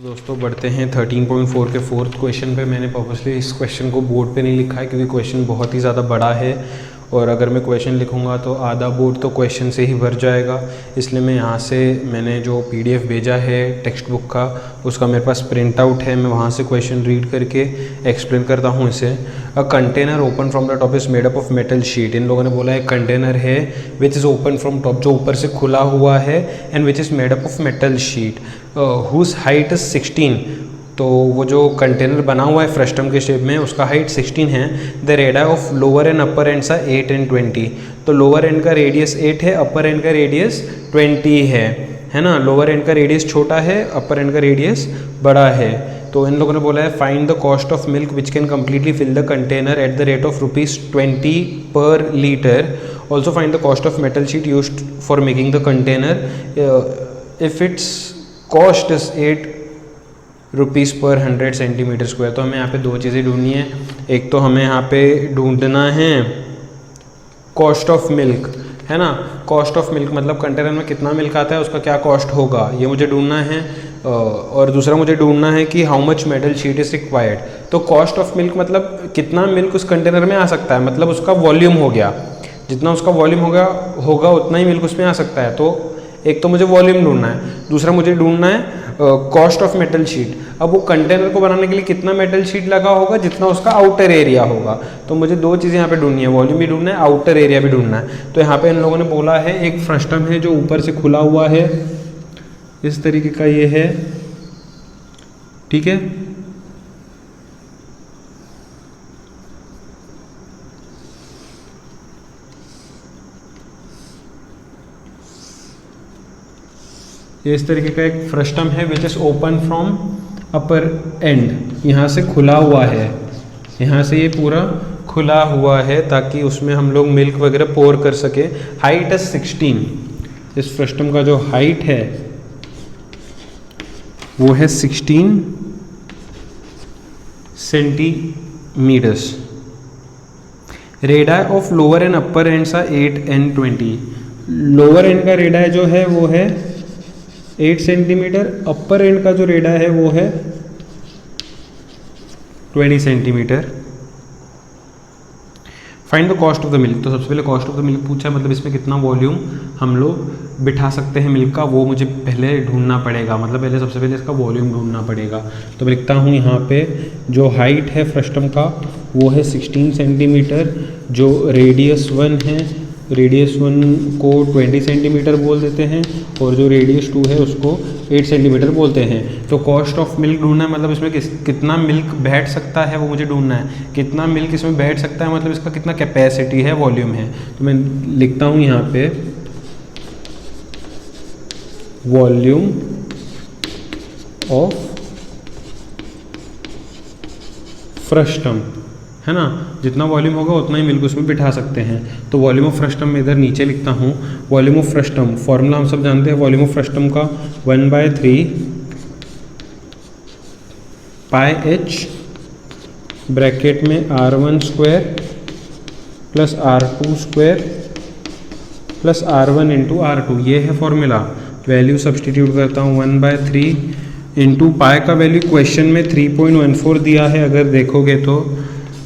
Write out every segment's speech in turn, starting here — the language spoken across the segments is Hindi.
दोस्तों बढ़ते हैं 13.4 के फोर्थ क्वेश्चन पे। मैंने पर्पसली इस क्वेश्चन को बोर्ड पे नहीं लिखा है क्योंकि क्वेश्चन बहुत ही ज़्यादा बड़ा है और अगर मैं क्वेश्चन लिखूंगा तो आधा बोर्ड तो क्वेश्चन से ही भर जाएगा। इसलिए मैं यहाँ से मैंने जो पीडीएफ भेजा है टेक्स्ट बुक का उसका मेरे पास प्रिंट आउट है। मैं वहाँ से क्वेश्चन रीड करके एक्सप्लेन करता हूँ इसे। A container open from the top is made up of metal sheet. इन लोगों ने बोला है कंटेनर है which is open from top, जो ऊपर से खुला हुआ है, and which is made up of metal sheet whose height is 16। तो वो जो कंटेनर बना हुआ है फ्रस्टम के शेप में उसका हाइट 16 है। The radius of lower and upper ends are 8 and 20। तो लोअर एंड का रेडियस 8 है, अपर एंड का रेडियस 20 है ना। लोअर एंड का रेडियस छोटा है, अपर एंड का रेडियस बड़ा है। तो इन लोगों ने बोला है find the cost of milk which can completely fill the container at the rate of ₹20 per litre. Also find the cost of metal sheet used for making the container if its cost is ₹8 per 100 centimetre square. तो हमें यहाँ पे दो चीज़ें ढूंढनी है। एक तो हमें यहाँ पे ढूंढना है कॉस्ट ऑफ मिल्क, है ना। कॉस्ट ऑफ मिल्क मतलब कंटेनर में कितना मिल्क आता है उसका क्या कॉस्ट होगा, ये मुझे ढूंढना है। और दूसरा मुझे ढूंढना है कि how much metal sheet is required. तो कॉस्ट ऑफ मिल्क मतलब कितना मिल्क उस कंटेनर में आ सकता है, मतलब उसका वॉल्यूम हो गया, जितना उसका वॉल्यूम होगा उतना ही मिल्क उसमें आ सकता है। तो एक तो मुझे वॉल्यूम ढूंढना है, दूसरा मुझे ढूंढना है कॉस्ट ऑफ मेटल शीट। अब वो कंटेनर को बनाने के लिए कितना मेटल शीट लगा होगा, जितना उसका आउटर एरिया होगा। तो मुझे दो चीज़ें यहाँ पे ढूंढनी है, वॉल्यूम भी ढूंढना है, आउटर एरिया भी ढूंढना है। तो यहाँ पे इन लोगों ने बोला है एक फ्रस्टम है जो ऊपर से खुला हुआ है, इस तरीके का ये है, ठीक है। ये इस तरीके का एक फ्रस्टम है which is open from upper and, यहाँ से खुला हुआ है, यहाँ से ये पूरा खुला हुआ है ताकि उसमें हम लोग मिल्क वगैरह पोर कर सके। Height is 16। इस फ्रस्टम का जो हाइट है वो है 16 centimetres. Radius of lower and upper ends are 8 and 20। Lower end का रेडियस जो है वो है 8 सेंटीमीटर, अपर एंड का जो रेडियस है वो है 20 centimetre. Find the cost of the milk. तो सबसे पहले कॉस्ट ऑफ द मिल्क पूछा है, मतलब इसमें कितना वॉल्यूम हम लोग बिठा सकते हैं मिल्क का, वो मुझे पहले ढूंढना पड़ेगा। मतलब पहले सबसे पहले इसका वॉल्यूम ढूंढना पड़ेगा। तो मैं लिखता हूँ यहाँ पे जो हाइट है फ्रस्टम का वो है 16 सेंटीमीटर, जो रेडियस 1 है, रेडियस 1 को 20 सेंटीमीटर बोल देते हैं, और जो रेडियस 2 है उसको 8 सेंटीमीटर बोलते हैं। तो कॉस्ट ऑफ मिल्क ढूंढना है, मतलब इसमें कितना मिल्क बैठ सकता है वो मुझे ढूंढना है। कितना मिल्क इसमें बैठ सकता है मतलब इसका कितना कैपेसिटी है, वॉल्यूम है। तो मैं लिखता हूँ यहाँ पे वॉल्यूम ऑफ फ्रस्टम, है ना। जितना वॉल्यूम होगा उतना ही मिल्क उसमें बिठा सकते हैं। तो वॉल्यूम ऑफ फ्रस्टम में इधर नीचे लिखता हूँ। वॉल्यूम ऑफ फ्रस्टम फॉर्मूला हम सब जानते हैं, वॉल्यूम ऑफ फ्रस्टम का 1/3 πh ब्रैकेट में R1 square plus R2 square plus R1 into R2, ये है फॉर्मूला। वैल्यू सब्सटीट्यूट करता हूँ 1/3 इंटू पाई का वैल्यू क्वेश्चन में 3.14 दिया है, अगर देखोगे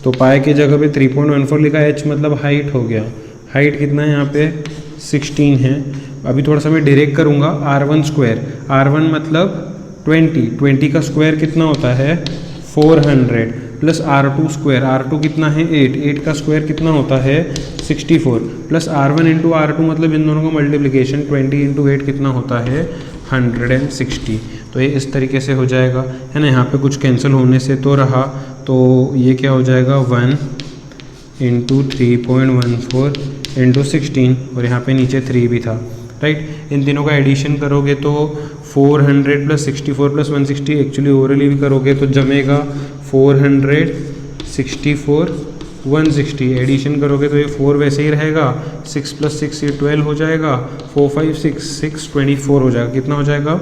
तो पाई की जगह पे 3.14 लिखा है। h मतलब हाइट हो गया। हाइट कितना है यहाँ पे 16 है। अभी थोड़ा सा मैं डायरेक्ट करूँगा। R1 स्क्वायर, R1 मतलब 20 का स्क्वायर कितना होता है 400, प्लस R2 स्क्वायर, R2 कितना है 8 का स्क्वायर कितना होता है 64, प्लस R1 इंटू R2 मतलब इन दोनों का मल्टीप्लिकेशन 20 इंटू 8 कितना होता है 160। तो ये इस तरीके से हो जाएगा, है ना। यहाँ पे कुछ कैंसिल होने से तो रहा, तो ये क्या हो जाएगा 1 इंटू 3.14 इंटू 16, और यहाँ पे नीचे 3 भी था, राइट। इन तीनों का एडिशन करोगे तो 400 प्लस 64 प्लस 160, एक्चुअली ओवरली भी करोगे तो जमेगा 464 160। एडिशन करोगे तो ये 4 वैसे ही रहेगा, 6 प्लस 6 ये 12 हो जाएगा, 4 5 6 24 हो जाएगा। कितना हो जाएगा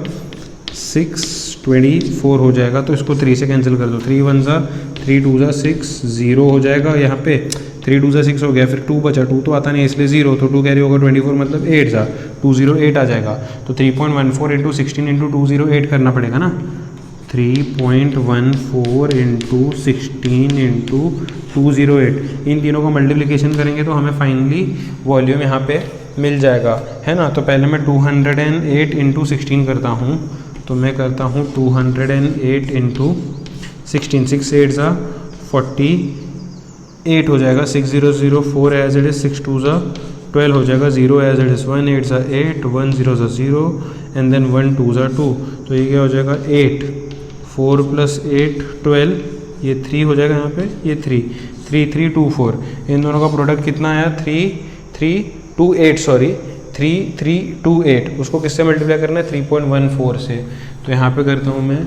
624 हो जाएगा। तो इसको 3 से कैंसिल कर दो, 3 1 ज़ा 3 2 ज़ा 6 0 हो जाएगा। यहाँ पे 3 2 ज़ा 6 हो गया, फिर 2 बचा, 2 तो आता नहीं इसलिए 0, तो 2 कैरी होगा 24 मतलब 8 ज़ा 208 आ जाएगा। तो 3.14 इंटू 16 इंटू 208 करना पड़ेगा ना। 3.14 इंटू 16 इंटू 208, इन तीनों का मल्टीप्लिकेशन करेंगे तो हमें फाइनली वॉल्यूम यहाँ पे मिल जाएगा, है ना। तो पहले मैं 208 इंटू 16 करता हूँ, तो मैं करता हूँ 208 इंटू 16, 6 8 ज़ा 48 हो जाएगा, 6004 एज इट इज़, 6 2 ज़ा 12 हो जाएगा, 0 एज इट इज़, 1 8 ज़ा 8, 1 0 ज़ा 0 एंड देन 1 2 ज़ा 2, तो ये क्या हो जाएगा 8, 4 + 8 12, ये 3 हो जाएगा यहाँ पे, ये 3 3 2 4, इन दोनों का प्रोडक्ट कितना आया 3 सॉरी 3328, उसको किससे मल्टीप्लाई करना है 3.14 से, तो यहाँ पे करता हूँ मैं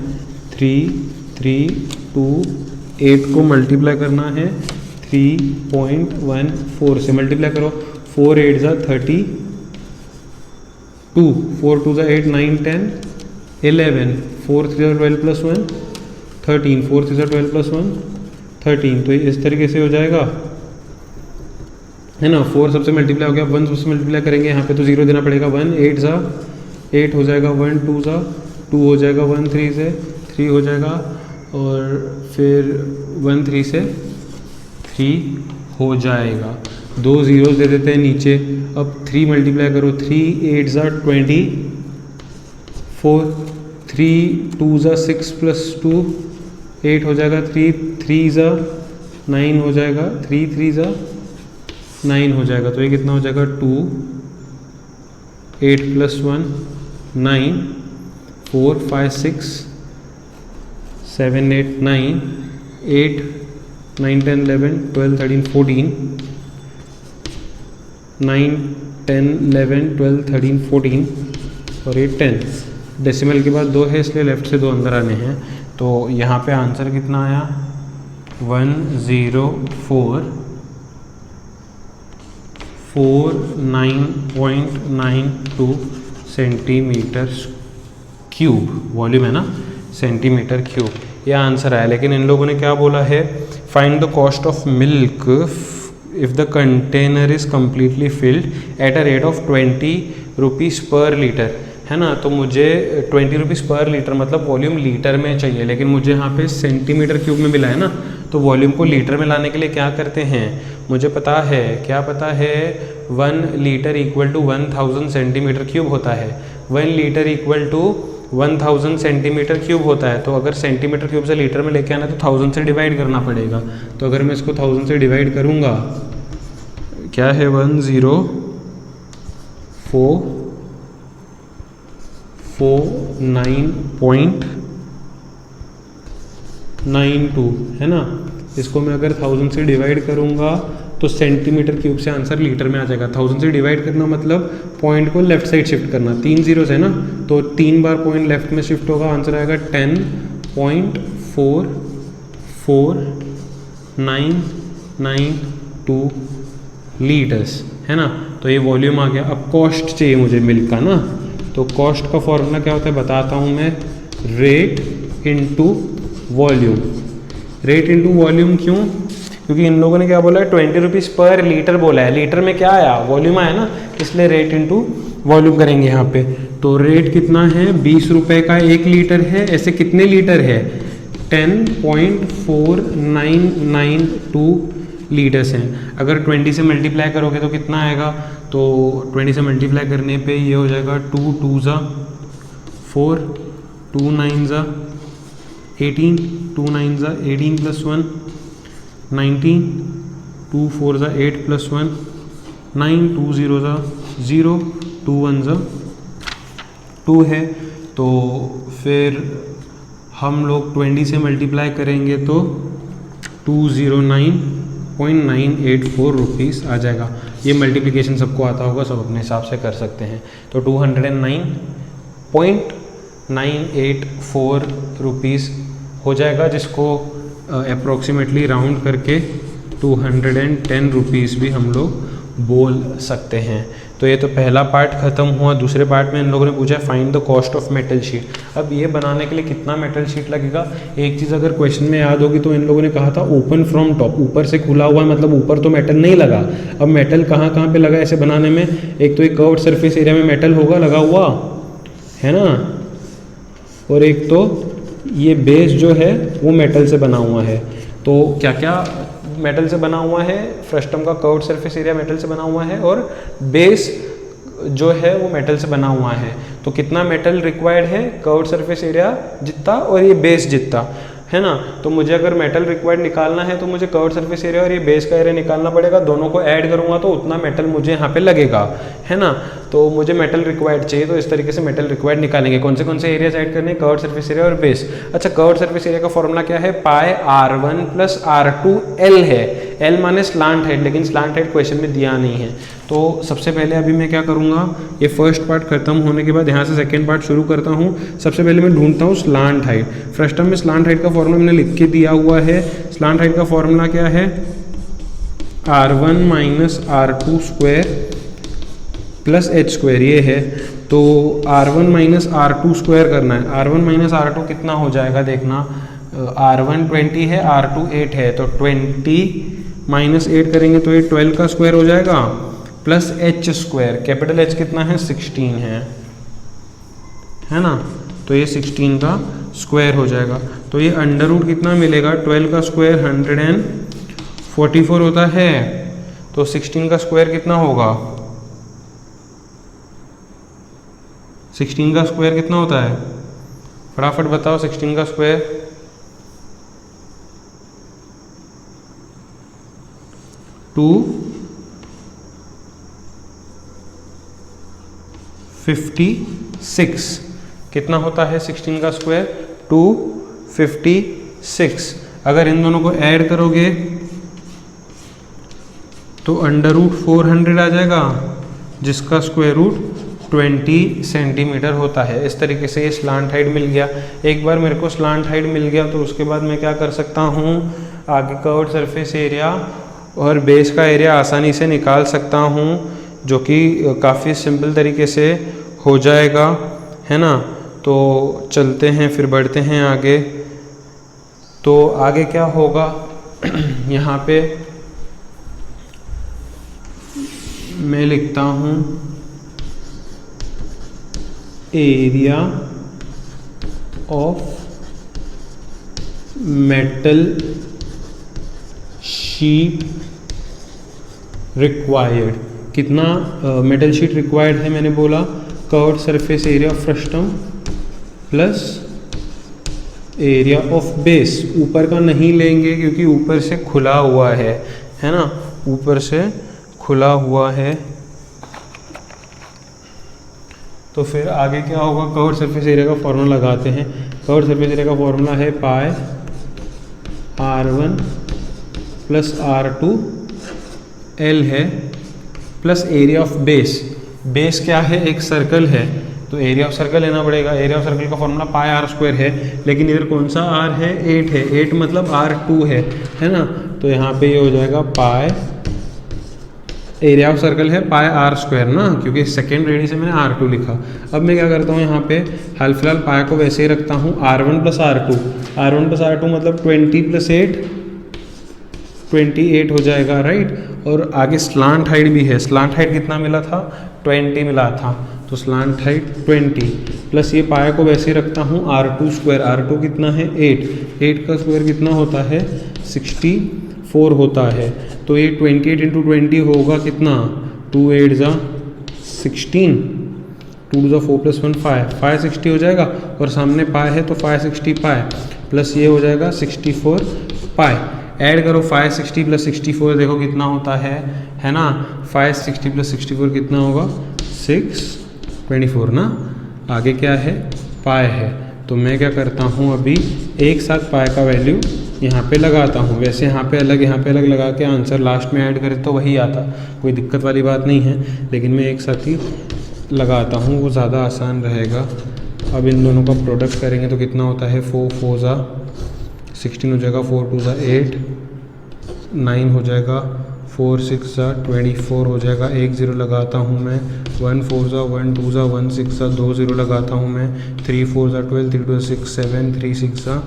3328 को मल्टीप्लाई करना है 3.14 से, मल्टीप्लाई करो, 4 8 ज़ा 32, 4 2 ज़ा 8 9 10 11, 4 3 ज़ा 12 + 1 13, 4 3 ज़ा 12 + 1 13, तो इस तरीके से हो जाएगा, है ना। 4 सबसे मल्टीप्लाई हो गया, 1 सबसे मल्टीप्लाई करेंगे यहाँ पे तो 0 देना पड़ेगा, 1 8 ज़ा 8 हो जाएगा, 1 2 ज़ा 2 हो जाएगा, 1 3 से 3 हो जाएगा, और फिर 1 3 से 3 हो जाएगा, 2 ज़ीरोज़ दे देते हैं नीचे। अब 3 मल्टीप्लाई करो, 3 8 ज़ा 24, 3 2 ज़ा 6 + 2 8 हो जाएगा, 3 3 ज़ा 9 हो जाएगा, 3 3 ज़ा 9 हो जाएगा, तो ये कितना हो जाएगा 2 8 + 1 9, 4 5 6 7 8 9 8 9 10 11 12 13 14, 9 10 11 12 13 14 और 8 10, डेसिमल के बाद 2 है इसलिए लेफ्ट से 2 अंदर आने हैं, तो यहाँ पे आंसर कितना आया 104.92 सेंटीमीटर क्यूब, वॉल्यूम है ना, सेंटीमीटर क्यूब, ये आंसर आया। लेकिन इन लोगों ने क्या बोला है, find the cost of milk if the container is completely field at a rate of 20 rupees पर लीटर, है ना। तो मुझे 20 रुपीज़ पर लीटर मतलब वॉल्यूम लीटर में चाहिए, लेकिन मुझे यहाँ पे सेंटीमीटर क्यूब में मिला है ना, तो वॉल्यूम को लीटर में लाने के लिए क्या करते हैं, मुझे पता है, क्या पता है, 1 litre equal to 1000 centimetre cube होता है, 1 litre equal to 1000 centimetre cube होता है। तो अगर सेंटीमीटर क्यूब से लीटर में लेके आना है तो 1000 से डिवाइड करना पड़ेगा, तो अगर मैं इसको 1000 से डिवाइड करूँगा, क्या है 1049.92, है ना। इसको मैं अगर 1000 से डिवाइड करूँगा तो सेंटीमीटर क्यूब से आंसर लीटर में आ जाएगा। 1000 से डिवाइड करना मतलब पॉइंट को लेफ्ट साइड शिफ्ट करना, 3 ज़ीरोज़ है ना, तो 3 बार पॉइंट लेफ्ट में शिफ्ट होगा, आंसर आएगा 10.4492 लीटर्स, है ना। तो ये वॉल्यूम आ गया। अब कॉस्ट चाहिए मुझे मिल्क का ना, तो कॉस्ट का फॉर्मूला क्या होता है बताता हूँ मैं, rate into volume. Rate into volume क्यों, क्योंकि इन लोगों ने क्या बोला है 20 रुपीज़ पर लीटर बोला है, लीटर में क्या आया वॉल्यूम आया ना, इसलिए रेट इनटू वॉल्यूम करेंगे यहाँ पे। तो रेट कितना है 20 रुपये का 1 लीटर है, ऐसे कितने लीटर है 10.4992 लीटर्स हैं। अगर 20 से मल्टीप्लाई करोगे तो कितना आएगा, तो 20 से मल्टीप्लाई करने पे ये हो जाएगा 2 2 ज़ा 4, 2 9 ज़ा 18, 2 9 ज़ा 18 + 1 19, 2 4 ज़ा 8 + 1 9, 2 0 ज़ा 0, 2 1 ज़ा 2 है। तो फिर हम लोग 20 से मल्टीप्लाई करेंगे तो 209.984 रुपीज़ आ जाएगा। ये मल्टीप्लिकेशन सबको आता होगा, सब अपने हिसाब से कर सकते हैं। तो 209.984 रुपीज़ हो जाएगा, जिसको अप्रोक्सीमेटली राउंड करके 210 रुपीज़ भी हम लोग बोल सकते हैं। तो ये तो पहला पार्ट ख़त्म हुआ। दूसरे पार्ट में इन लोगों ने पूछा find the cost of metal sheet. अब ये बनाने के लिए कितना मेटल शीट लगेगा, एक चीज़ अगर क्वेश्चन में याद होगी तो इन लोगों ने कहा था ओपन फ्रॉम टॉप, ऊपर से खुला हुआ है, मतलब ऊपर तो मेटल नहीं लगा। अब मेटल कहाँ कहाँ पे लगा ऐसे बनाने में, एक तो एक कर्व्ड सरफेस एरिया में मेटल होगा लगा हुआ, है ना, और एक तो ये बेस जो है वो मेटल से बना हुआ है। तो क्या क्या मेटल से बना हुआ है? फ्रस्टम का कर्व्ड सरफेस एरिया मेटल से बना हुआ है और बेस जो है वो मेटल से बना हुआ है। तो कितना मेटल रिक्वायर्ड है? कर्व्ड सरफेस एरिया जितना और ये बेस जितना, है ना। तो मुझे अगर मेटल रिक्वायर्ड निकालना है तो मुझे कर्व्ड सरफेस एरिया और ये बेस का एरिया निकालना पड़ेगा। दोनों को ऐड करूंगा तो उतना मेटल मुझे यहाँ पे लगेगा, है ना। तो मुझे मेटल रिक्वायर्ड चाहिए, तो इस तरीके से मेटल रिक्वायर्ड निकालेंगे। कौन से एरियाज ऐड करने? कर्व्ड सरफेस एरिया और बेस। अच्छा, कर्व्ड सरफेस एरिया का फॉर्मूला क्या है? पाई r1 प्लस r2l है। l माने स्लांट हाइट, लेकिन स्लांट हाइट क्वेश्चन में दिया नहीं है। तो सबसे पहले अभी मैं क्या करूँगा, ये फर्स्ट पार्ट खत्म होने के बाद यहाँ से सेकेंड पार्ट शुरू करता हूँ। सबसे पहले मैं ढूंढता हूँ स्लांट हाइट। फ्रस्टम में स्लांट हाइट का फॉर्मूला मैंने लिख के दिया हुआ है। स्लांट हाइट का फॉर्मूला क्या है? r1 minus r2 square plus h square, ये है। तो r1 माइनस r2 स्क्वायर करना है। r1 माइनस r2 कितना हो जाएगा देखना। r1 20 है, r2 8 है, तो 20 माइनस 8 करेंगे तो ये 12 का स्क्वायर हो जाएगा plus h square. Capital H कितना है? 16 है ना। तो ये 16 का स्क्वायर हो जाएगा। तो ये अंडर रूट कितना मिलेगा? 12 का स्क्वायर 144 होता है। तो 16 का स्क्वायर कितना होगा? 16 का स्क्वायर कितना होता है? फटाफट बताओ। 16 का स्क्वायर 256 कितना होता है? 16 का स्क्वायर 256। अगर इन दोनों को ऐड करोगे तो अंडर रूट 400 आ जाएगा, जिसका स्क्वायर रूट 20 सेंटीमीटर होता है। इस तरीके से ये स्लांट हाइट मिल गया। एक बार मेरे को स्लांट हाइट मिल गया तो उसके बाद मैं क्या कर सकता हूँ, आगे कर्व्ड सरफेस एरिया और बेस का एरिया आसानी से निकाल सकता हूँ, जो कि काफ़ी सिंपल तरीके से हो जाएगा, है ना। तो चलते हैं, फिर बढ़ते हैं आगे। तो आगे क्या होगा यहाँ पे मैं लिखता हूँ area of metal sheet required. कितना मेटल शीट रिक्वायर्ड है? मैंने बोला curved surface area of frustum plus area of base. ऊपर का नहीं लेंगे क्योंकि ऊपर से खुला हुआ है ना, ऊपर से खुला हुआ है। तो फिर आगे क्या होगा? कर्व्ड सरफेस एरिया का फॉर्मूला लगाते हैं। कर्व्ड सरफेस एरिया का फॉर्मूला है पाई r1 प्लस r2 l है plus area of base. Base क्या है? एक सर्कल है, तो एरिया ऑफ सर्कल लेना पड़ेगा। एरिया ऑफ सर्कल का फॉर्मूला पाई r स्क्वायर है, लेकिन इधर कौन सा r है? 8 है। 8 मतलब r2 है ना। तो यहाँ पे ये हो जाएगा पाई, एरिया ऑफ सर्कल है पाई r स्क्वायर ना, क्योंकि सेकेंड रेडी से मैंने r2 लिखा। अब मैं क्या करता हूँ यहाँ पे, हाल फिलहाल पाई को वैसे ही रखता हूँ। r1 plus r2, r1 plus r2 मतलब 20 प्लस 8 28 हो जाएगा, राइट। और आगे स्लांट हाइट भी है। स्लांट हाइट कितना मिला था? 20 मिला था। तो स्लांट हाइट 20 प्लस ये पाया को वैसे ही रखता हूँ r2 स्क्वायर। r2 कितना है? 8 का स्क्वायर कितना होता है? 64 होता है। तो ये 28 इंटू 20 होगा कितना? 2 8 जा 16, 2 जा 4 प्लस 1 560 हो जाएगा। और सामने पाई है तो 560 पाई प्लस ये हो जाएगा 64 पाई। ऐड करो 560 प्लस 64, देखो कितना होता है ना। 560 प्लस 64 कितना होगा? 624 ना। आगे क्या है? पाई है। तो मैं क्या करता हूँ, अभी एक साथ पाई का वैल्यू यहाँ पे लगाता हूँ। वैसे यहाँ पे अलग लगा के आंसर लास्ट में ऐड करें तो वही आता, कोई दिक्कत वाली बात नहीं है, लेकिन मैं एक साथ ही लगाता हूँ, वो ज़्यादा आसान रहेगा। अब इन दोनों का प्रोडक्ट करेंगे तो कितना होता है? 4 4 जा 16 हो जाएगा, 4 2 जा 8 9 हो जाएगा, 4 6 जा 24 हो जाएगा। 1 0 लगाता हूँ मैं। 1 4 जा 1 2 जा 1 6 जा 2 0 लगाता हूँ मैं। 3 4 जा 12 3 2 6 7 3 6 जा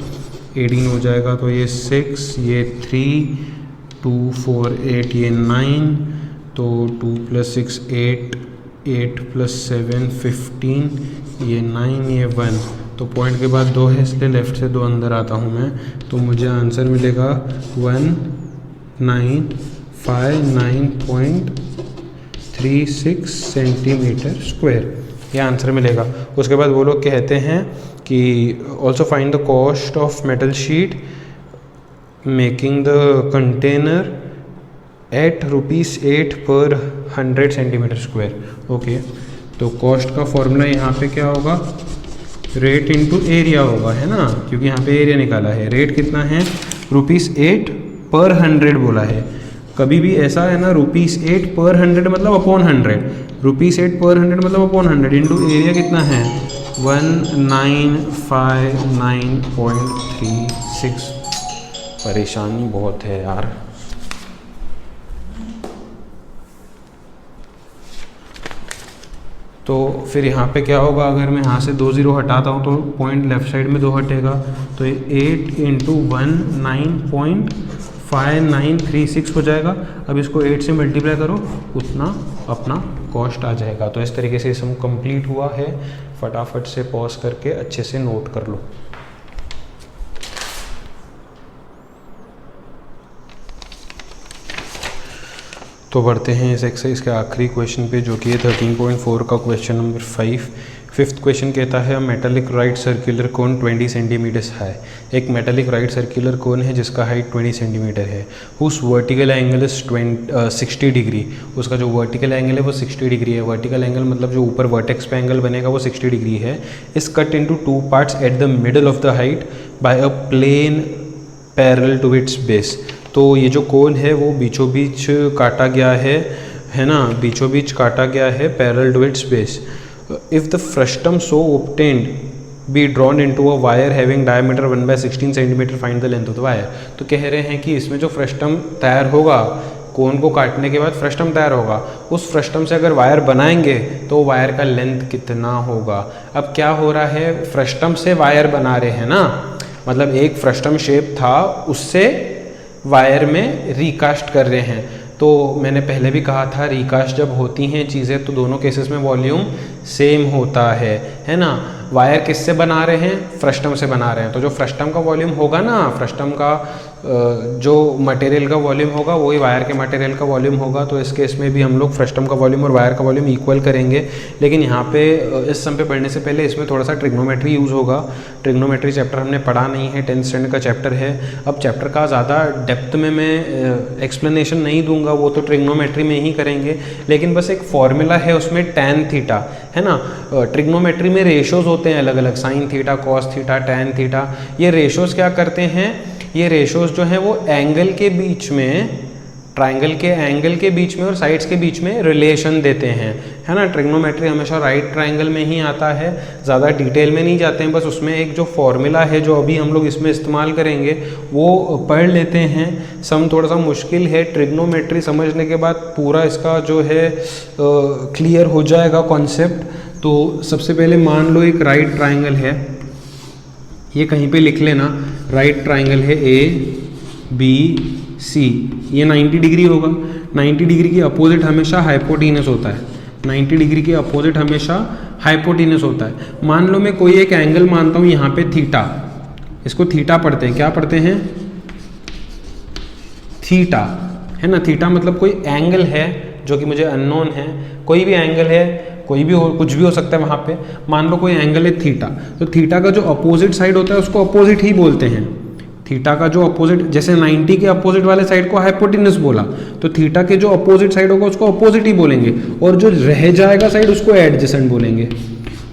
18 हो जाएगा। तो ये 6, ये 3 2 4 8, ये 9, तो 2 प्लस 6 8 8 प्लस 7 15, ये 9, ये 1। तो पॉइंट के बाद 2 है इसलिए लेफ़्ट से 2 अंदर आता हूँ मैं, तो मुझे आंसर मिलेगा 1959.36 सेंटीमीटर स्क्वायर, ये आंसर मिलेगा। उसके बाद वो लोग कहते हैं कि also find the cost of metal sheet making the container at ₹8 per 100 centimetre square. Okay, तो कॉस्ट का फॉर्मूला यहाँ पे क्या होगा, रेट इंटू एरिया होगा, है ना, क्योंकि यहाँ पे एरिया निकाला है। रेट कितना है, ₹8 पर 100 बोला है। कभी भी ऐसा है ना, ₹8 पर 100 मतलब अपॉन 100, ₹8 पर 100 मतलब अपॉन 100 इंटू एरिया कितना है 1959.36। परेशानी बहुत है यार। तो फिर यहाँ पे क्या होगा, अगर मैं यहाँ से 2 0 हटाता हूँ तो पॉइंट लेफ़्ट साइड में 2 हटेगा, तो ये 8 × 19.5936 हो जाएगा। अब इसको 8 से मल्टीप्लाई करो, उतना अपना कॉस्ट आ जाएगा। तो इस तरीके से सम कंप्लीट हुआ है। फटाफट से पॉज करके अच्छे से नोट कर लो। तो बढ़ते हैं इस एक्सरसाइज के आखिरी क्वेश्चन पे, जो कि है 13.4 का क्वेश्चन नंबर 5। फिफ्थ क्वेश्चन कहता है metallic right circular cone 20 centimetres है। एक मेटेलिक राइट सर्कुलर कोन है जिसका हाइट 20 सेंटीमीटर है, उस वर्टिकल एंगल इज 60 डिग्री। उसका जो वर्टिकल एंगल है वो 60 डिग्री है। वर्टिकल एंगल मतलब जो ऊपर वर्टेक्स पे एंगल बनेगा वो 60 डिग्री है। Is cut into 2 parts at the middle of the height by a plane parallel to its base. तो ये जो कोन है वो बीचों बीच काटा गया है ना, बीचों बीच काटा गया है parallel to its base. If the frustum so obtained be drawn into a wire having diameter 1/16 centimetre, find the length of the wire. तो कह रहे हैं कि इसमें जो फ्रस्टम तैयार होगा, कोन को काटने के बाद फ्रस्टम तैयार होगा, उस फ्रस्टम से अगर वायर बनाएंगे तो वायर का लेंथ कितना होगा। अब क्या हो रहा है, फ्रस्टम से वायर बना रहे हैं ना, मतलब एक फ्रस्टम शेप था उससे वायर में रिकास्ट कर रहे हैं। तो मैंने पहले भी कहा था रिकास्ट जब होती हैं चीज़ें तो दोनों केसेस में वॉल्यूम सेम होता है ना। वायर किससे बना रहे हैं, फ्रस्टम से बना रहे हैं, तो जो फ्रस्टम का वॉल्यूम होगा ना, फ्रस्टम का जो मटेरियल का वॉल्यूम होगा वही वायर के मटेरियल का वॉल्यूम होगा। तो इस केस में भी हम लोग फ्रस्टम का वॉल्यूम और वायर का वॉल्यूम इक्वल करेंगे। लेकिन यहाँ पे इस सम पे पढ़ने से पहले इसमें थोड़ा सा ट्रिग्नोमेट्री यूज़ होगा। ट्रिग्नोमेट्री चैप्टर हमने पढ़ा नहीं है, 10th स्टैंडर्ड का चैप्टर है। अब चैप्टर का ज़्यादा डेप्थ में मैं एक्सप्लेनेशन नहीं दूंगा, वो तो ट्रिग्नोमेट्री में ही करेंगे। लेकिन बस एक फॉर्मूला है उसमें tan थीटा, है ना। ट्रिग्नोमेट्री में रेशोज़ होते हैं अलग अलग, sine theta, cos theta, tan theta. ये रेशोज़ क्या करते हैं, ये रेशोज़ जो हैं वो एंगल के बीच में, ट्राइंगल के एंगल के बीच में और साइड्स के बीच में रिलेशन देते हैं, है ना। ट्रिग्नोमेट्री हमेशा राइट ट्राइंगल में ही आता है, ज़्यादा डिटेल में नहीं जाते हैं। बस उसमें एक जो फॉर्मूला है जो अभी हम लोग इसमें इस्तेमाल करेंगे वो पढ़ लेते हैं। सम थोड़ा सा मुश्किल है, ट्रिग्नोमेट्री समझने के बाद पूरा इसका जो है क्लियर हो जाएगा कॉन्सेप्ट। तो सबसे पहले मान लो एक राइट ट्राइंगल है, ये कहीं पे लिख लेना, राइट ट्राइंगल है ABC, ये 90 डिग्री होगा। 90 डिग्री की अपोजिट हमेशा हाइपोटेनस होता है, 90 डिग्री की अपोजिट हमेशा हाइपोटेनस होता है। मान लो मैं कोई एक एंगल मानता हूँ यहाँ पे थीटा, इसको थीटा पढ़ते हैं, क्या पढ़ते हैं, थीटा, है ना। थीटा मतलब कोई एंगल है जो कि मुझे अननोन है, कोई भी एंगल है, कोई भी हो, कुछ भी हो सकता है वहाँ पे। मान लो कोई एंगल है थीटा, तो थीटा का जो अपोजिट साइड होता है उसको अपोजिट ही बोलते हैं। थीटा का जो अपोजिट, जैसे 90 के अपोजिट वाले साइड को हाइपोटेनस बोला, तो थीटा के जो अपोजिट साइड होगा उसको अपोजिट ही बोलेंगे, और जो रह जाएगा साइड उसको एडजेसेंट बोलेंगे,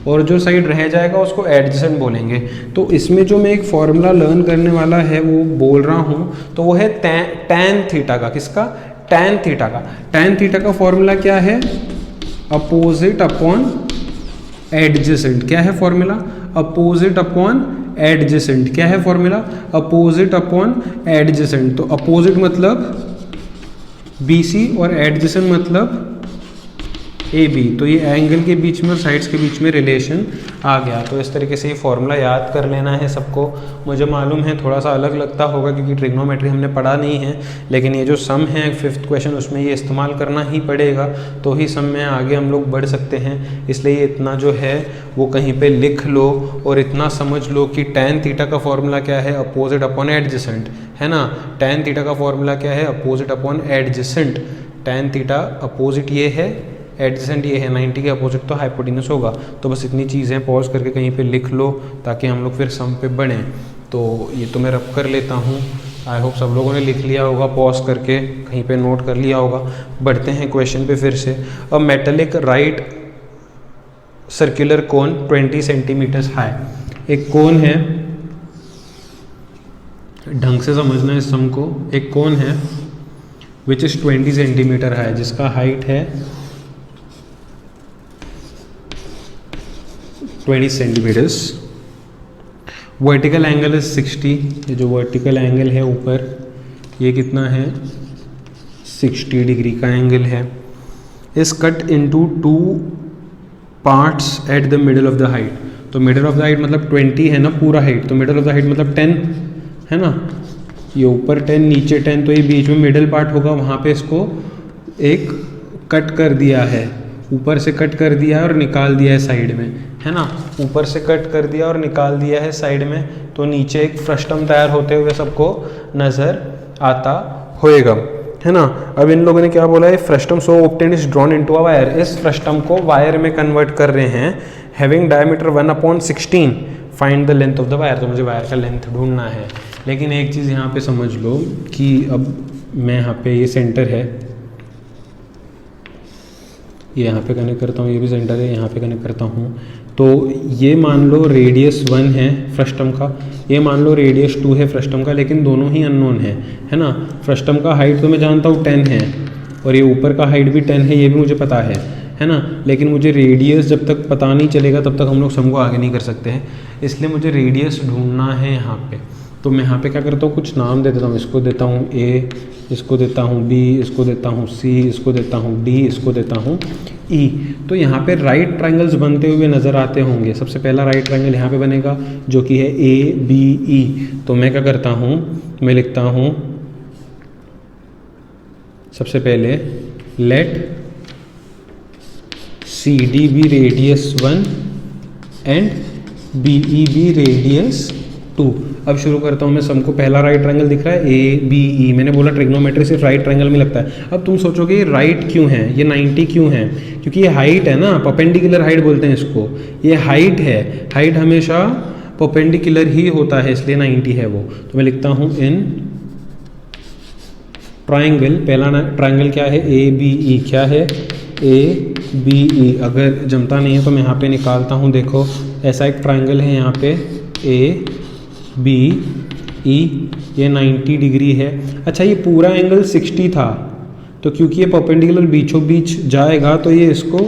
और जो साइड रह जाएगा उसको एडजेसेंट बोलेंगे। तो इसमें जो मैं एक फॉर्मूला लर्न करने वाला है वो बोल रहा हूँ, तो वो है tan थीटा का। किसका, tan थीटा का। tan थीटा का फॉर्मूला क्या है, अपोजिट अपॉन एडजेसेंट। क्या है फॉर्मूला, अपोजिट अपॉन एडजेसेंट। क्या है फॉर्मूला, अपोजिट अपॉन एडजेसेंट। तो अपोजिट मतलब BC और एडजेसेंट मतलब ए बी, तो ये एंगल के बीच में और साइड्स के बीच में रिलेशन आ गया। तो इस तरीके से ये फॉर्मूला याद कर लेना है सबको। मुझे मालूम है थोड़ा सा अलग लगता होगा क्योंकि ट्रिग्नोमेट्री हमने पढ़ा नहीं है, लेकिन ये जो सम है 5th क्वेश्चन उसमें ये इस्तेमाल करना ही पड़ेगा, तो ही सम में आगे हम लोग बढ़ सकते हैं। इसलिए इतना जो है वो कहीं पे लिख लो और इतना समझ लो कि tan थीटा का फॉर्मूला क्या है, अपोजिट अपॉन एडजेसेंट, है ना। tan थीटा का फॉर्मूला क्या है, opposite upon adjacent. tan theta opposite ये है, एडजेसेंट ये है, 90 के अपोजिट तो हाइपोटेन्यूस होगा। तो बस इतनी चीज़ें पॉज करके कहीं पे लिख लो ताकि हम लोग फिर सम पे बढ़ें। तो ये तो मैं रब कर लेता हूँ, आई होप सब लोगों ने लिख लिया होगा, पॉज करके कहीं पे नोट कर लिया होगा। बढ़ते हैं क्वेश्चन पे फिर से। A metallic right circular cone 20 centimetres high. एक कोन है, ढंग से समझना है इस सम को। एक कोन है विच इज़ 20 सेंटीमीटर हाई, जिसका हाइट है 20 सेंटीमीटर्स। वर्टिकल एंगल इज 60, ये जो वर्टिकल एंगल है ऊपर ये कितना है, 60 डिग्री का एंगल है। Is cut into 2 parts at the middle of the height. तो मिडल ऑफ द हाइट मतलब 20 है ना पूरा हाइट, तो मिडल ऑफ द हाइट मतलब 10 है ना। ये ऊपर 10 नीचे 10, तो ये बीच में मिडल पार्ट होगा, वहाँ पे इसको एक कट कर दिया है, ऊपर से कट कर दिया है और निकाल दिया है साइड में, है ना। ऊपर से कट कर दिया और निकाल दिया है साइड में, तो नीचे एक फ्रस्टम तैयार होते हुए सबको नज़र आता होएगा, है ना। अब इन लोगों ने क्या बोला है, frustum so obtained is drawn into a wire. इस फ्रस्टम को वायर में कन्वर्ट कर रहे हैं। Having diameter 1/16, find the length of the wire. तो मुझे वायर का लेंथ ढूंढना है। लेकिन एक चीज़ यहाँ पे समझ लो कि अब मैं यहाँ पे ये सेंटर है, ये यहाँ पे कनेक्ट करता हूँ, ये भी सेंटर है, यहाँ पे कनेक्ट करता हूँ। तो ये मान लो रेडियस 1 है फ्रस्टम का, ये मान लो रेडियस 2 है फ्रस्टम का, लेकिन दोनों ही अननोन है ना। फ्रस्टम का हाइट तो मैं जानता हूँ 10 है और ये ऊपर का हाइट भी 10 है, ये भी मुझे पता है ना। लेकिन मुझे रेडियस जब तक पता नहीं चलेगा तब तक हम लोग सम को आगे नहीं कर सकते हैं, इसलिए मुझे रेडियस ढूंढना है यहाँ पे। तो मैं यहाँ पे क्या करता हूँ, कुछ नाम दे देता हूँ। इसको देता हूँ ए, इसको देता हूँ बी, इसको देता हूँ सी, इसको देता हूँ डी, इसको देता हूँ ई। तो यहाँ पे राइट ट्रायंगल्स बनते हुए नज़र आते होंगे। सबसे पहला राइट ट्रायंगल यहाँ पे बनेगा जो कि है ए बी ई। तो मैं क्या करता हूँ, मैं लिखता हूँ सबसे पहले let C D be radius 1 and B E be radius 2। अब शुरू करता हूँ मैं सम को। पहला राइट ट्रायंगल दिख रहा है ए बी ई। मैंने बोला ट्रिग्नोमेट्री सिर्फ राइट ट्रायंगल में लगता है। अब तुम सोचोगे ये राइट क्यों है, ये 90 क्यों है, क्योंकि ये हाइट है ना, परपेंडिकुलर हाइट बोलते हैं इसको। ये हाइट है, हाइट हमेशा परपेंडिकुलर ही होता है, इसलिए 90 है वो। तो मैं लिखता हूँ इन ट्रायंगल, पहला ट्रायंगल क्या है ए बी ई, क्या है ए बी ई। अगर जमता नहीं है तो मैं यहाँ पे निकालता हूँ। देखो ऐसा एक ट्रायंगल है यहाँ पे ए बी ई, ये 90 डिग्री है। अच्छा ये पूरा एंगल 60 था, तो क्योंकि ये परपेंडिकुलर बीचों बीच जाएगा तो ये इसको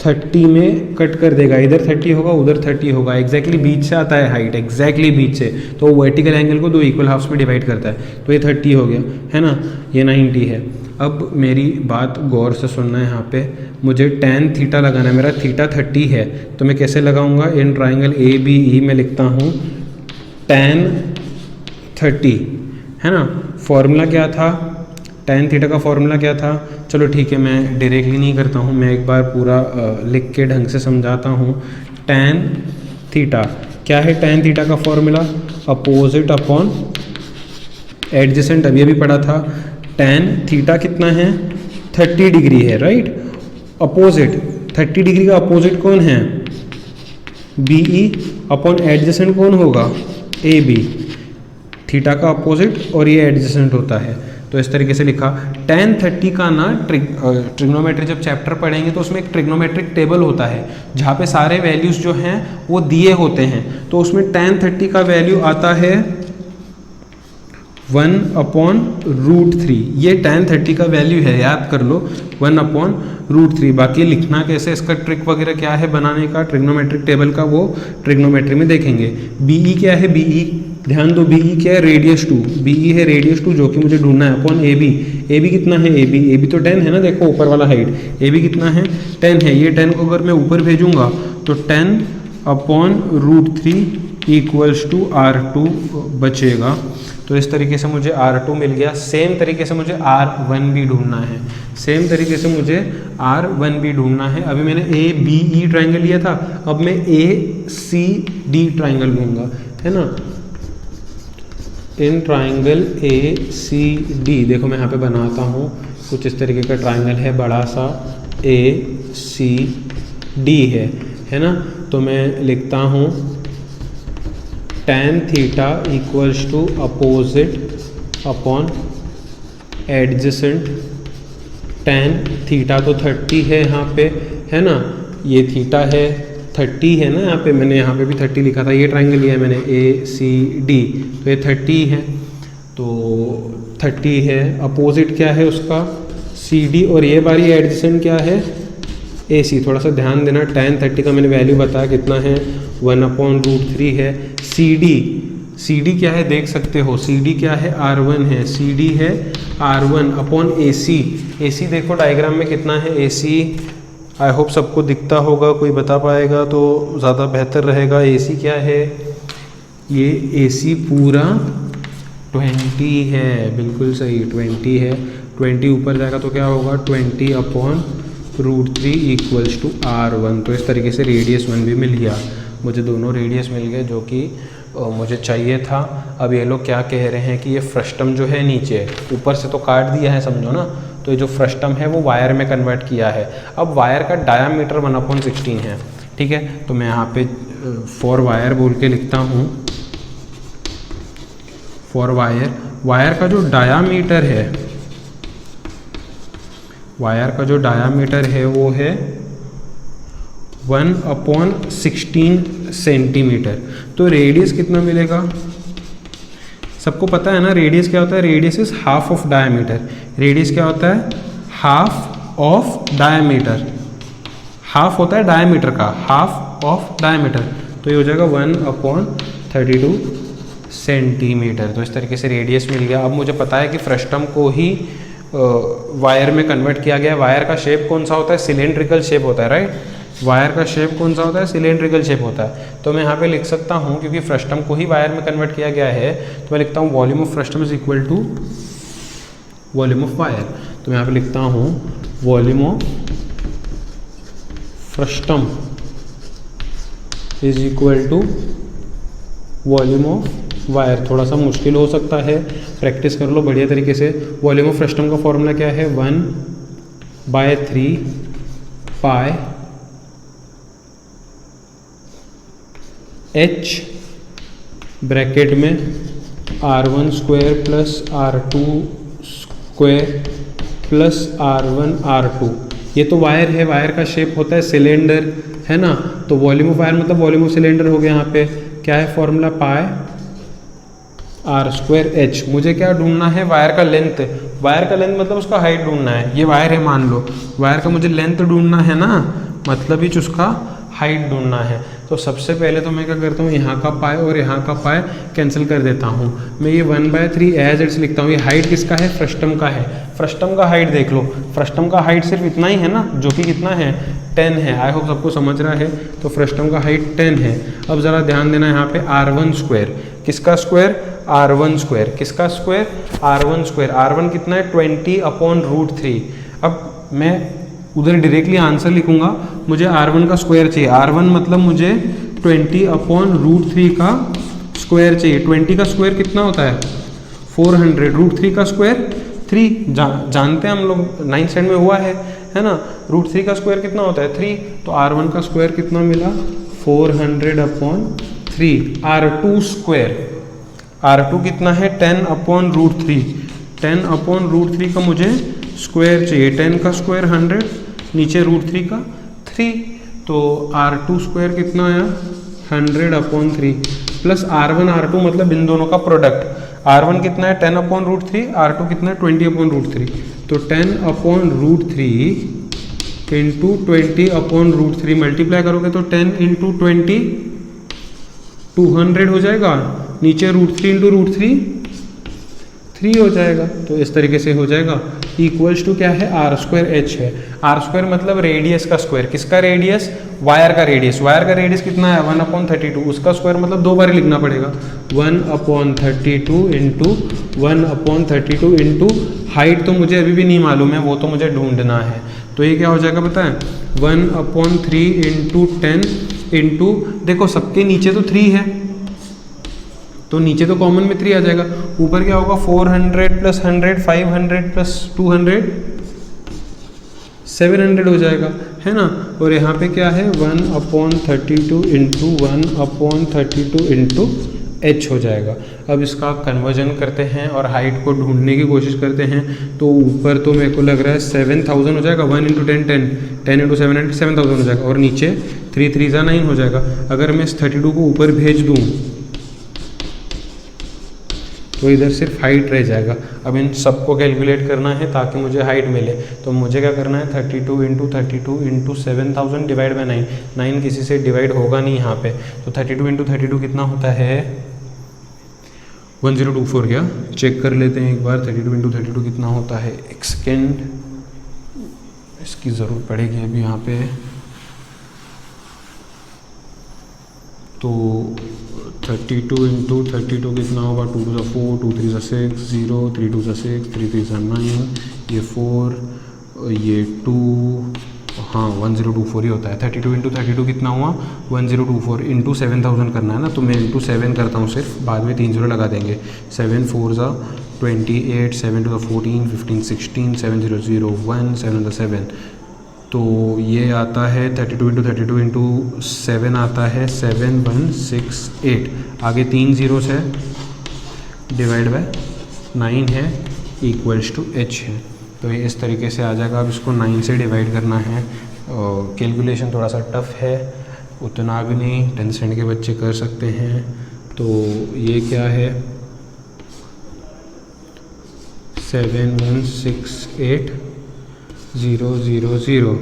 30 में कट कर देगा। इधर 30 होगा, उधर 30 होगा। एग्जैक्टली बीच से आता है हाइट, एग्जैक्टली बीच से, तो वर्टिकल एंगल को 2 इक्वल हाफ्स में डिवाइड करता है। तो ये 30 हो गया, है ना, ये 90 है। अब मेरी बात गौर से सुनना है। यहाँ पे मुझे tan थीटा लगाना है, मेरा थीटा 30 है, तो मैं कैसे लगाऊंगा, in triangle A B E में लिखता हूँ tan 30, है ना। फॉर्मूला क्या था, tan थीटा का फॉर्मूला क्या था। चलो ठीक है, मैं डायरेक्टली नहीं करता हूँ, मैं एक बार पूरा लिख के ढंग से समझाता हूँ। tan थीटा क्या है, tan थीटा का फॉर्मूला अपोजिट अपॉन एडजेसेंट, अभी अभी पढ़ा था। tan थीटा कितना है, 30 डिग्री है, राइट। अपोजिट 30 डिग्री का अपोजिट कौन है, बी ई, अपॉन एडजेसेंट कौन होगा, ए बी। थीटा का अपोजिट और ये एडजेसेंट होता है, तो इस तरीके से लिखा। tan 30 का ना ट्रिग्नोमेट्री जब चैप्टर पढ़ेंगे तो उसमें एक ट्रिग्नोमेट्रिक टेबल होता है जहाँ पे सारे वैल्यूज़ जो हैं वो दिए होते हैं। तो उसमें tan 30 का वैल्यू आता है 1/√3। ये tan 30 का वैल्यू है, याद कर लो, 1/√3। बाकी लिखना कैसे, इसका ट्रिक वगैरह क्या है बनाने का ट्रिग्नोमेट्रिक टेबल का, वो ट्रिग्नोमेट्री में देखेंगे। बीई क्या है, बीई ध्यान दो, बीई क्या है, रेडियस 2। बीई है रेडियस 2 जो कि मुझे ढूंढना है, upon A B. A B कितना है, ए बी तो 10 है ना, देखो ऊपर वाला हाइट, ए बी कितना है 10 है, ये 10 को अगर मैं ऊपर भेजूंगा तो 10/√3 इक्वल्स टू R2 बचेगा। तो इस तरीके से मुझे R2 मिल गया। सेम तरीके से मुझे R1 भी ढूंढना है, सेम तरीके से मुझे R1 भी ढूंढना है। अभी मैंने ABE ट्राइंगल लिया था, अब मैं ACD ट्राइंगल लूँगा, है ना। इन ट्राइंगल ACD, देखो मैं यहाँ पे बनाता हूँ, कुछ इस तरीके का ट्राइंगल है, बड़ा सा ACD है ना। तो मैं लिखता हूँ tan theta equals to opposite upon adjacent. tan theta तो 30 है यहाँ पे, है ना, ये थीटा है 30 है ना, यहाँ पे मैंने यहाँ पे भी 30 लिखा था। ये ट्राइंगल लिया है मैंने ACD, तो ये 30 है, तो 30 है। अपोजिट क्या है उसका, CD, और ये बारी एडजेसेंट क्या है, AC। थोड़ा सा ध्यान देना, tan 30 का मैंने वैल्यू बताया कितना है, 1/√3 है। CD क्या है देख सकते हो, CD क्या है, R1 है, CD है R1 अपॉन AC देखो डायग्राम में कितना है AC। आई होप सबको दिखता होगा, कोई बता पाएगा तो ज़्यादा बेहतर रहेगा। AC क्या है, ये AC पूरा 20 है, बिल्कुल सही 20 है। 20 ऊपर जाएगा तो क्या होगा, 20/√3 इक्वल्स टू R1। तो इस तरीके से रेडियस 1 भी मिल गया मुझे, दोनों रेडियस मिल गए जो कि मुझे चाहिए था। अब ये लोग क्या कह रहे हैं कि ये फ्रस्टम जो है नीचे, ऊपर से तो काट दिया है समझो ना, तो ये जो फ्रस्टम है वो वायर में कन्वर्ट किया है। अब वायर का डायामीटर 1/16 है, ठीक है। तो मैं यहाँ पे फॉर वायर बोल के लिखता हूँ, फॉर वायर का जो डायामीटर है, वायर का जो डायामीटर है वो है 1/16 सेंटीमीटर। तो रेडियस कितना मिलेगा, सबको पता है ना रेडियस क्या होता है, radius is half of diameter. Radius क्या होता है, हाफ ऑफ डायमीटर, हाफ होता है डायमीटर का, हाफ ऑफ डायमीटर। तो ये हो जाएगा 1/32 सेंटीमीटर। तो इस तरीके से रेडियस मिल गया। अब मुझे पता है कि फ्रस्टम को ही वायर में कन्वर्ट किया गया। वायर का शेप कौन सा होता है, सिलेंड्रिकल शेप होता है, राइट। वायर का शेप कौन सा होता है, सिलेंड्रिकल शेप होता है। तो मैं यहाँ पे लिख सकता हूँ, क्योंकि फ्रस्टम को ही वायर में कन्वर्ट किया गया है, तो मैं लिखता हूँ volume of frustum is equal to volume of wire. तो मैं यहाँ पे लिखता हूँ volume of frustum is equal to volume of wire. थोड़ा सा मुश्किल हो सकता है, प्रैक्टिस कर लो बढ़िया तरीके से। वॉल्यूम ऑफ फ्रस्टम का फॉर्मूला क्या है, 1/3 पाई H ब्रैकेट में R1 square plus R2 square plus R1 R2। ये तो वायर है, वायर का शेप होता है सिलेंडर, है ना। तो वॉल्यूम ऑफ वायर मतलब वॉल्यूम ऑफ सिलेंडर हो गया। यहाँ पे क्या है फॉर्मूला, पाई R² H। मुझे क्या ढूंढना है, वायर का लेंथ। वायर का लेंथ मतलब उसका हाइट ढूंढना है। ये वायर है मान लो, वायर का मुझे लेंथ ढूंढना है ना, मतलब ही उसका हाइट ढूंढना है। तो सबसे पहले तो मैं क्या करता हूँ, यहाँ का पाई और यहाँ का पाई कैंसिल कर देता हूँ। मैं ये 1/3 एज इट्स लिखता हूँ। ये हाइट किसका है, फ्रस्टम का है। फ्रस्टम का हाइट देख लो, फ्रस्टम का हाइट सिर्फ इतना ही है ना, जो कि कितना है 10 है। आई होप सबको समझ रहा है। तो फ्रस्टम का हाइट 10 है। अब ज़रा ध्यान देना यहाँ पे R1 स्क्वायर, किसका स्क्वायर, R1 स्क्वायर, किसका स्क्वायर, R1 स्क्वायर। R1 कितना है 20/√3। अब मैं उधर डायरेक्टली आंसर लिखूंगा, मुझे R1 का स्क्वायर चाहिए। R1 मतलब मुझे 20/√3 का स्क्वायर चाहिए। 20 का स्क्वायर कितना होता है 400, √3 का स्क्वायर 3 जानते हैं हम लोग, 9th स्टैंडर्ड में हुआ है ना। √3 का स्क्वायर कितना होता है 3। तो R1 का स्क्वायर कितना मिला 400/3। R2 स्क्वायर, R2 कितना है 10/√3। 10/√3 का मुझे स्क्वायर चाहिए। 10 का स्क्वायर 100, नीचे √3 का 3। तो R2 स्क्वायर कितना आया 100/3 प्लस R1 मतलब इन दोनों का प्रोडक्ट। R1 कितना है 10/√3, R2 कितना है 20/√3। तो 10/√3 इंटू 20/√3 मल्टीप्लाई करोगे तो 10 इंटू 20 200 हो जाएगा। नीचे √3 इंटू √3 3 हो जाएगा। तो इस तरीके से हो जाएगा। इक्वल्स टू क्या है, आर स्क्वायर एच है। आर स्क्वायर मतलब रेडियस का स्क्वायर, किसका रेडियस, वायर का रेडियस। वायर का रेडियस कितना है 1/32, उसका स्क्वायर मतलब 2 बार लिखना पड़ेगा 1/32 इंटू 1/32 इंटू हाइट तो मुझे अभी भी नहीं मालूम है, वो तो मुझे ढूंढना है। तो ये क्या हो जाएगा पता है 1/3 इंटू 10 इंटू, देखो सबके नीचे तो 3 है तो नीचे तो कॉमन में 3 आ जाएगा। ऊपर क्या होगा 400 प्लस 100 500 प्लस 200 700 हो जाएगा, है ना। और यहाँ पे क्या है 1/32 इंटू 1/32 इंटू एच हो जाएगा। अब इसका कन्वर्जन करते हैं और हाइट को ढूंढने की कोशिश करते हैं। तो ऊपर तो मेरे को लग रहा है 7000 हो जाएगा, 1 इंटू 10 10 10 इंटू 700 7000 हो जाएगा। और नीचे 3 3 ज़ा 9 हो जाएगा। अगर मैं इस 32 को ऊपर भेज दूँ तो इधर सिर्फ हाइट रह जाएगा। अब इन सबको कैलकुलेट करना है ताकि मुझे हाइट मिले। तो मुझे क्या करना है 32 इंटू 7000 डिवाइड बाई 9। 9 किसी से डिवाइड होगा नहीं यहाँ पे। तो 32 इंटू 32 कितना होता है 1024। क्या चेक कर लेते हैं एक बार 32 इंटू 32 कितना होता है। एक सेकेंड, इसकी ज़रूरत पड़ेगी अभी यहाँ पे। तो 32 इंटू 32 कितना होगा 2 2 4 2 3 6 0 3 2 6 3 3 9, ये 4 ये 2, हाँ 1024 ही होता है। 32 इंटू 32 कितना हुआ 1024 इंटू 7000 करना है ना। तो मैं इंटू 7 करता हूँ सिर्फ, बाद में 3 0 लगा देंगे। 7 4 ज़ा 28 7 2 14 15 16 7 0 0 1 7 7। तो ये आता है 32 इंटू 32 इंटू 7 आता है 7168। आगे 3 ज़ीरोस है, डिवाइड बाय 9 है, इक्वल्स टू एच है। तो ये इस तरीके से आ जाएगा। अब इसको 9 से डिवाइड करना है। कैलकुलेशन थोड़ा सा टफ है, उतना भी नहीं, 10th स्टैंडर्ड के बच्चे कर सकते हैं। तो ये क्या है 7168 0 0 0।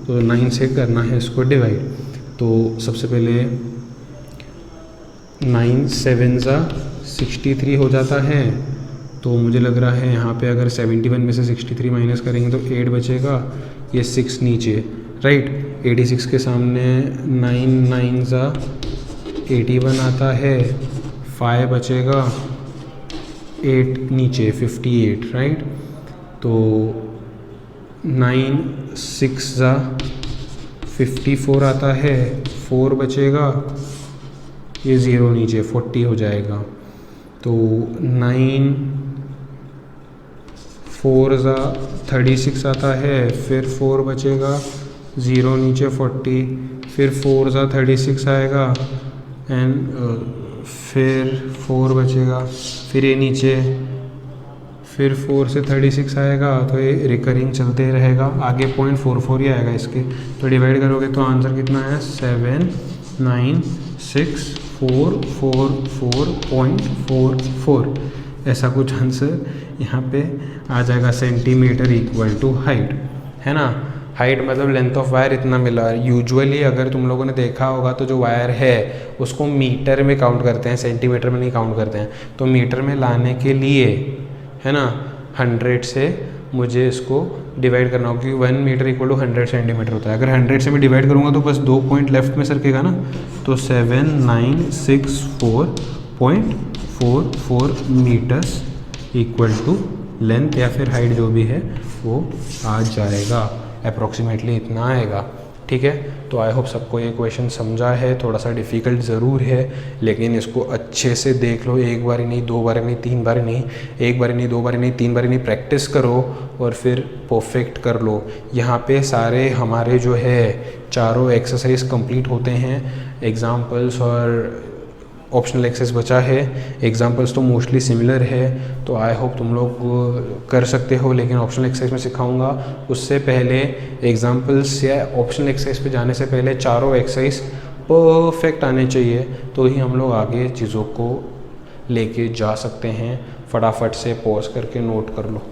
तो 9 से करना है इसको डिवाइड। तो सबसे पहले 9 7 ज़ा 63 हो जाता है। तो मुझे लग रहा है यहाँ पे अगर 71 में से 63 माइनस करेंगे तो 8 बचेगा, ये 6 नीचे, राइट। 86 के सामने 9 9 ज़ा 81 आता है, 5 बचेगा, 8 नीचे 58, राइट। तो 9 6 ज़ा 54 आता है, 4 बचेगा, ये 0 नीचे 40 हो जाएगा। तो 9 4 ज़ा 36 आता है, फिर 4 बचेगा, 0 नीचे 40, फिर 4 ज़ा 36 आएगा एंड फिर 4 बचेगा, फिर ये नीचे, फिर 4 से 36 आएगा। तो ये रिकरिंग चलते रहेगा, आगे 0.44 ही आएगा इसके। तो डिवाइड करोगे तो आंसर कितना है 79644.44। ऐसा कुछ आंसर यहाँ पे आ जाएगा। सेंटीमीटर इक्वल टू हाइट, है ना। हाइट मतलब लेंथ ऑफ वायर इतना मिला। यूजुअली अगर तुम लोगों ने देखा होगा तो जो वायर है उसको मीटर में काउंट करते हैं, सेंटीमीटर में नहीं काउंट करते हैं। तो मीटर में लाने के लिए, है ना, 100 से मुझे इसको डिवाइड करना होगा क्योंकि 1 मीटर इक्वल टू 100 सेंटीमीटर होता है। अगर 100 से मैं डिवाइड करूँगा तो बस 2 पॉइंट लेफ्ट में सरकेगा ना। तो 7964.44 मीटर्स इक्वल टू लेंथ या फिर हाइट जो भी है वो आ जाएगा। अप्रॉक्सीमेटली इतना आएगा, ठीक है। तो आई होप सबको ये क्वेश्चन समझा है। थोड़ा सा डिफ़िकल्ट ज़रूर है लेकिन इसको अच्छे से देख लो। एक बार ही नहीं, 2 बार नहीं, 3 बार नहीं, एक बार नहीं, 2 बार नहीं, 3 बार नहीं, प्रैक्टिस करो और फिर परफेक्ट कर लो। यहाँ पे सारे हमारे जो है चारों एक्सरसाइज कंप्लीट होते हैं। एग्जाम्पल्स और ऑप्शनल एक्सेस बचा है। एग्जाम्पल्स तो मोस्टली सिमिलर है, तो आई होप तुम लोग कर सकते हो। लेकिन ऑप्शनल एक्सरसाइज में सिखाऊंगा, उससे पहले एग्जाम्पल्स या ऑप्शनल एक्सरसाइज पे जाने से पहले चारों एक्सरसाइज परफेक्ट आने चाहिए, तो ही हम लोग आगे चीज़ों को लेके जा सकते हैं। फटाफट से पॉज करके नोट कर लो।